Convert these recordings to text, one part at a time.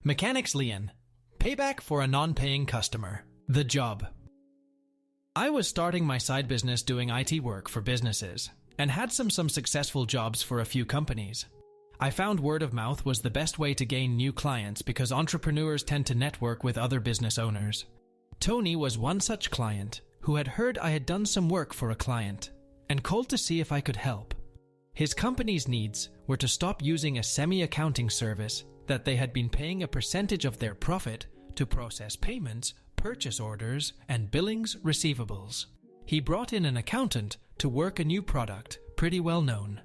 Mechanics Lien. Payback for a non-paying customer. The job. I was starting my side business doing IT work for businesses and had some successful jobs for a few companies. I found word of mouth was the best way to gain new clients because entrepreneurs tend to network with other business owners. Tony was one such client who had heard I had done some work for a client and called to see if I could help. His company's needs were to stop using a semi-accounting service that they had been paying a percentage of their profit to process payments, purchase orders, and billings receivables. He brought in an accountant to work a new product, pretty well known.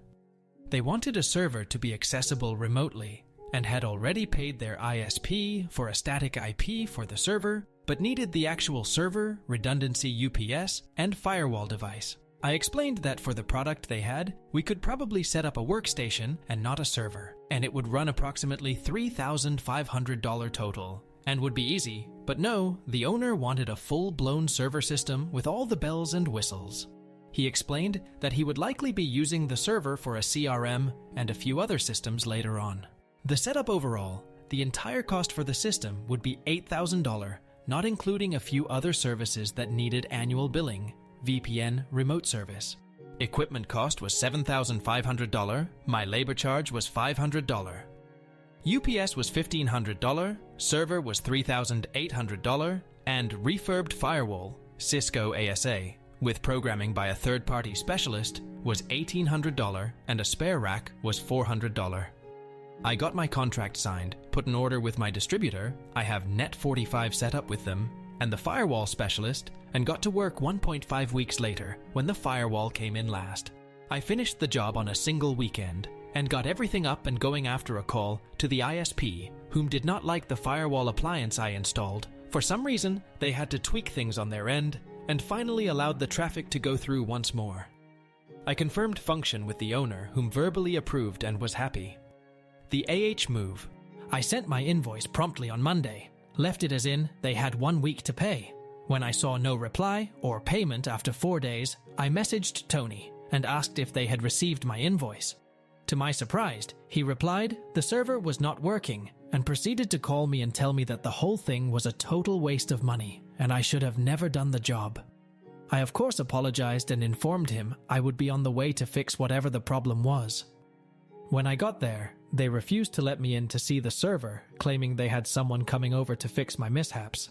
They wanted a server to be accessible remotely and had already paid their ISP for a static IP for the server, but needed the actual server, redundancy UPS, and firewall device. I explained that for the product they had, we could probably set up a workstation and not a server, and it would run approximately $3,500 total, and would be easy. But no, the owner wanted a full-blown server system with all the bells and whistles. He explained that he would likely be using the server for a CRM and a few other systems later on. The setup overall, the entire cost for the system would be $8,000, not including a few other services that needed annual billing, VPN remote service. Equipment cost was $7,500, my labor charge was $500. UPS was $1,500, server was $3,800, and refurbed firewall, Cisco ASA, with programming by a third-party specialist, was $1,800, and a spare rack was $400. I got my contract signed, put an order with my distributor, I have Net45 set up with them, and the firewall specialist, and got to work 1.5 weeks later when the firewall came in last. I finished the job on a single weekend and got everything up and going after a call to the ISP, whom did not like the firewall appliance I installed. For some reason, they had to tweak things on their end and finally allowed the traffic to go through once more. I confirmed function with the owner, whom verbally approved and was happy. The AH move. I sent my invoice promptly on Monday, left it as in they had 1 week to pay. When I saw no reply or payment after 4 days, I messaged Tony and asked if they had received my invoice. To my surprise, he replied the server was not working and proceeded to call me and tell me that the whole thing was a total waste of money and I should have never done the job. I of course apologized and informed him I would be on the way to fix whatever the problem was. When I got there, they refused to let me in to see the server, claiming they had someone coming over to fix my mishaps.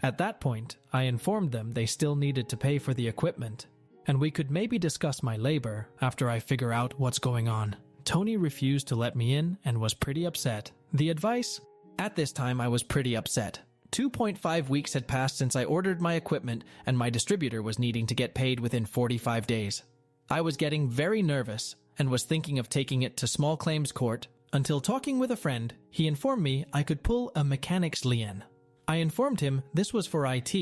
At that point, I informed them they still needed to pay for the equipment, and we could maybe discuss my labor after I figure out what's going on. Tony refused to let me in and was pretty upset. The advice? At this time, I was pretty upset. 2.5 weeks had passed since I ordered my equipment, and my distributor was needing to get paid within 45 days. I was getting very nervous and was thinking of taking it to small claims court until talking with a friend, he informed me I could pull a Mechanics Lien. I informed him this was for IT,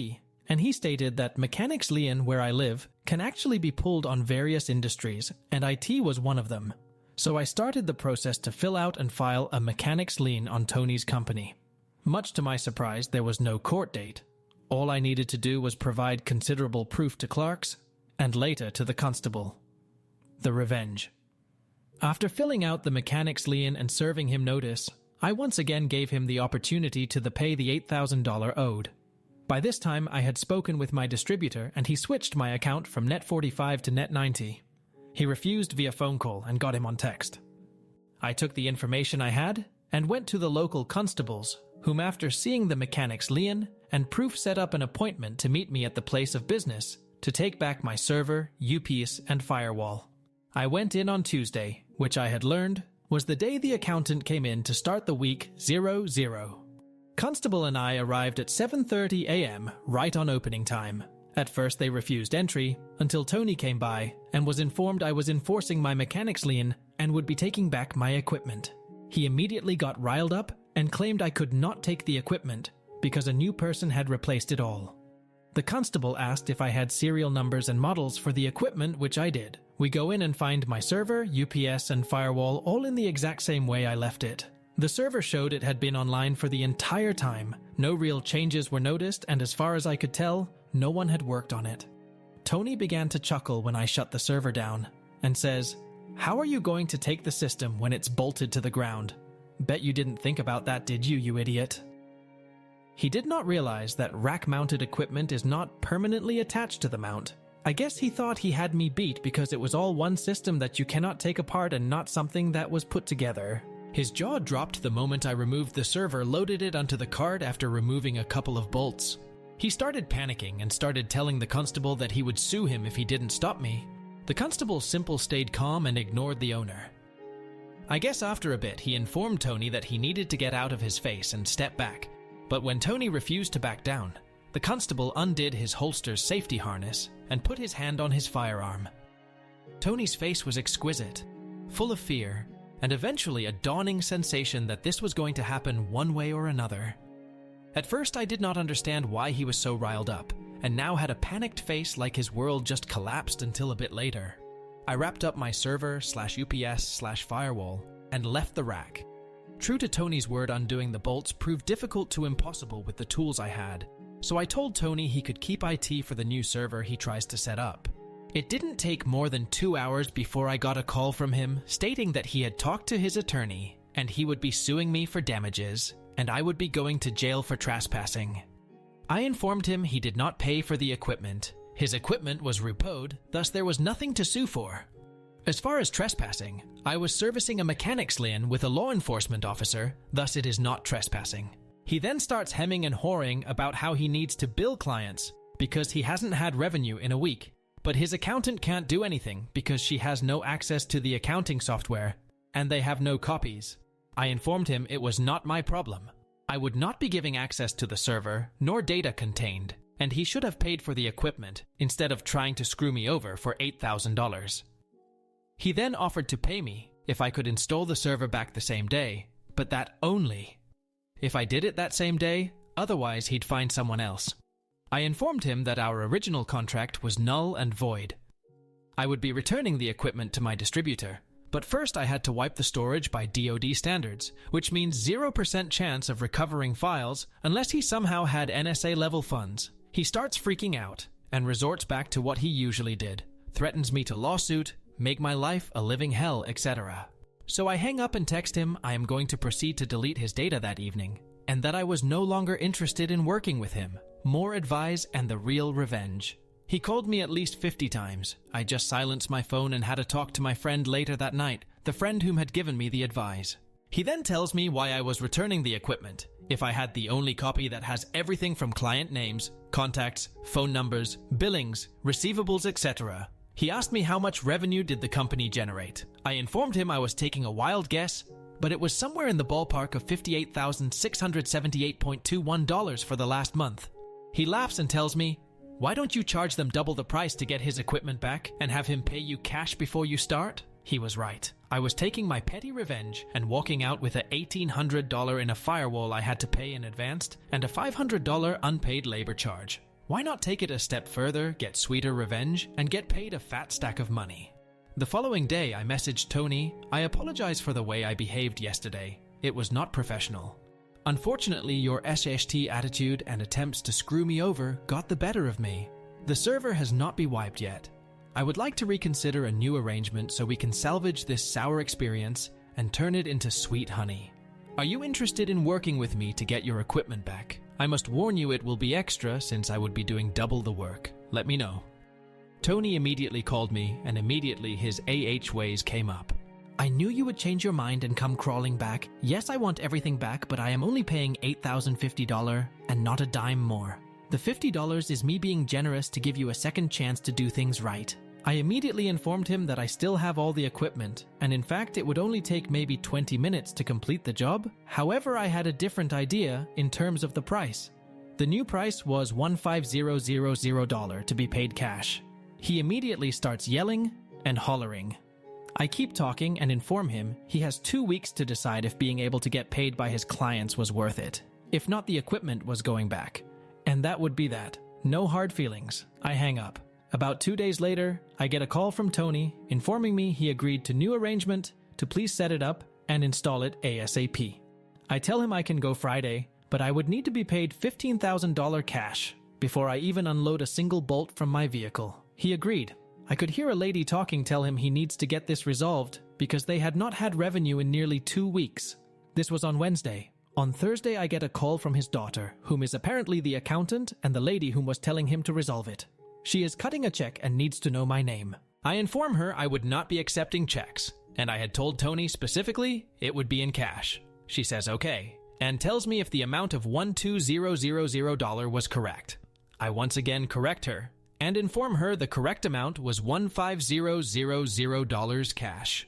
and he stated that Mechanics Lien, where I live, can actually be pulled on various industries, and IT was one of them. So I started the process to fill out and file a Mechanics Lien on Tony's company. Much to my surprise, there was no court date. All I needed to do was provide considerable proof to Clark's, and later to the constable. The revenge. After filling out the Mechanics Lien and serving him notice, I once again gave him the opportunity to pay the $8,000 owed. By this time, I had spoken with my distributor and he switched my account from Net45 to Net90. He refused via phone call and got him on text. I took the information I had and went to the local constables, whom after seeing the Mechanics Lien and proof set up an appointment to meet me at the place of business to take back my server, UPS, and firewall. I went in on Tuesday, which I had learned was the day the accountant came in to start the week 00. Constable and I arrived at 7:30 a.m. right on opening time. At first they refused entry until Tony came by and was informed I was enforcing my Mechanics Lien and would be taking back my equipment. He immediately got riled up and claimed I could not take the equipment because a new person had replaced it all. The constable asked if I had serial numbers and models for the equipment, which I did. We go in and find my server, UPS, and firewall all in the exact same way I left it. The server showed it had been online for the entire time. No real changes were noticed, and as far as I could tell, no one had worked on it. Tony began to chuckle when I shut the server down and says, "How are you going to take the system when it's bolted to the ground? Bet you didn't think about that, did you, you idiot? He did not realize that rack-mounted equipment is not permanently attached to the mount. I guess he thought he had me beat because it was all one system that you cannot take apart and not something that was put together. His jaw dropped the moment I removed the server, loaded it onto the cart after removing a couple of bolts. He started panicking and started telling the constable that he would sue him if he didn't stop me. The constable simply stayed calm and ignored the owner. I guess after a bit he informed Tony that he needed to get out of his face and step back, but when Tony refused to back down, the constable undid his holster's safety harness and put his hand on his firearm. Tony's face was exquisite, full of fear, and eventually a dawning sensation that this was going to happen one way or another. At first I did not understand why he was so riled up, and now had a panicked face like his world just collapsed until a bit later. I wrapped up my server/UPS/firewall and left the rack. True to Tony's word, undoing the bolts proved difficult to impossible with the tools I had, so I told Tony he could keep IT for the new server he tries to set up. It didn't take more than 2 hours before I got a call from him stating that he had talked to his attorney and he would be suing me for damages, and I would be going to jail for trespassing. I informed him he did not pay for the equipment. His equipment was repoed, thus there was nothing to sue for. As far as trespassing, I was servicing a mechanic's lien with a law enforcement officer, thus it is not trespassing. He then starts hemming and hawing about how he needs to bill clients because he hasn't had revenue in a week, but his accountant can't do anything because she has no access to the accounting software and they have no copies. I informed him it was not my problem. I would not be giving access to the server, nor data contained, and he should have paid for the equipment instead of trying to screw me over for $8,000. He then offered to pay me if I could install the server back the same day, but that only if I did it that same day, otherwise he'd find someone else. I informed him that our original contract was null and void. I would be returning the equipment to my distributor, but first I had to wipe the storage by DoD standards, which means 0% chance of recovering files unless he somehow had NSA-level funds. He starts freaking out and resorts back to what he usually did, threatens me to lawsuit, make my life a living hell, etc. So I hang up and text him I am going to proceed to delete his data that evening, and that I was no longer interested in working with him. More advice and the real revenge. He called me at least 50 times. I just silenced my phone and had a talk to my friend later that night, the friend whom had given me the advice. He then tells me why I was returning the equipment, if I had the only copy that has everything from client names, contacts, phone numbers, billings, receivables, etc. He asked me how much revenue did the company generate. I informed him I was taking a wild guess, but it was somewhere in the ballpark of $58,678.21 for the last month. He laughs and tells me, "Why don't you charge them double the price to get his equipment back and have him pay you cash before you start?" He was right. I was taking my petty revenge and walking out with a $1,800 in a firewall I had to pay in advance and a $500 unpaid labor charge. Why not take it a step further, get sweeter revenge, and get paid a fat stack of money? The following day I messaged Tony, "I apologize for the way I behaved yesterday. It was not professional. Unfortunately, your SHT attitude and attempts to screw me over got the better of me. The server has not been wiped yet. I would like to reconsider a new arrangement so we can salvage this sour experience and turn it into sweet honey. Are you interested in working with me to get your equipment back? I must warn you it will be extra since I would be doing double the work. Let me know." Tony immediately called me, and immediately his ways came up. "I knew you would change your mind and come crawling back. Yes, I want everything back, but I am only paying $8,050 and not a dime more. The $50 is me being generous to give you a second chance to do things right." I immediately informed him that I still have all the equipment, and in fact it would only take maybe 20 minutes to complete the job. However, I had a different idea in terms of the price. The new price was $15,000 to be paid cash. He immediately starts yelling and hollering. I keep talking and inform him he has 2 weeks to decide if being able to get paid by his clients was worth it. If not, the equipment was going back. And that would be that. No hard feelings. I hang up. About 2 days later, I get a call from Tony informing me he agreed to new arrangement to please set it up and install it ASAP. I tell him I can go Friday, but I would need to be paid $15,000 cash before I even unload a single bolt from my vehicle. He agreed. I could hear a lady talking tell him he needs to get this resolved because they had not had revenue in nearly 2 weeks. This was on Wednesday. On Thursday, I get a call from his daughter, whom is apparently the accountant and the lady whom was telling him to resolve it. She is cutting a check and needs to know my name. I inform her I would not be accepting checks, and I had told Tony specifically it would be in cash. She says okay, and tells me if the amount of $12,000 was correct. I once again correct her, and inform her the correct amount was $15,000 cash.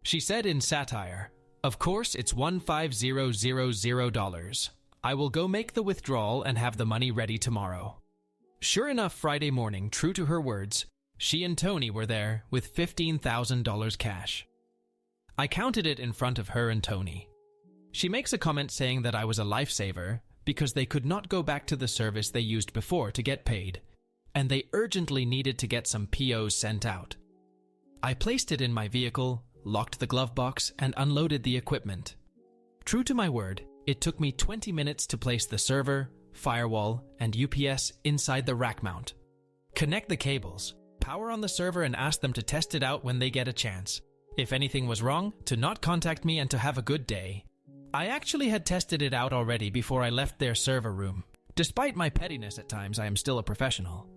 She said in satire, "Of course it's $15,000. I will go make the withdrawal and have the money ready tomorrow." Sure enough, Friday morning, true to her words, she and Tony were there with $15,000 cash. I counted it in front of her and Tony. She makes a comment saying that I was a lifesaver because they could not go back to the service they used before to get paid, and they urgently needed to get some POs sent out. I placed it in my vehicle, locked the glove box, and unloaded the equipment. True to my word, it took me 20 minutes to place the server, firewall, and UPS inside the rack mount. Connect the cables, power on the server, and ask them to test it out when they get a chance. If anything was wrong, to not contact me and to have a good day. I actually had tested it out already before I left their server room. Despite my pettiness at times, I am still a professional.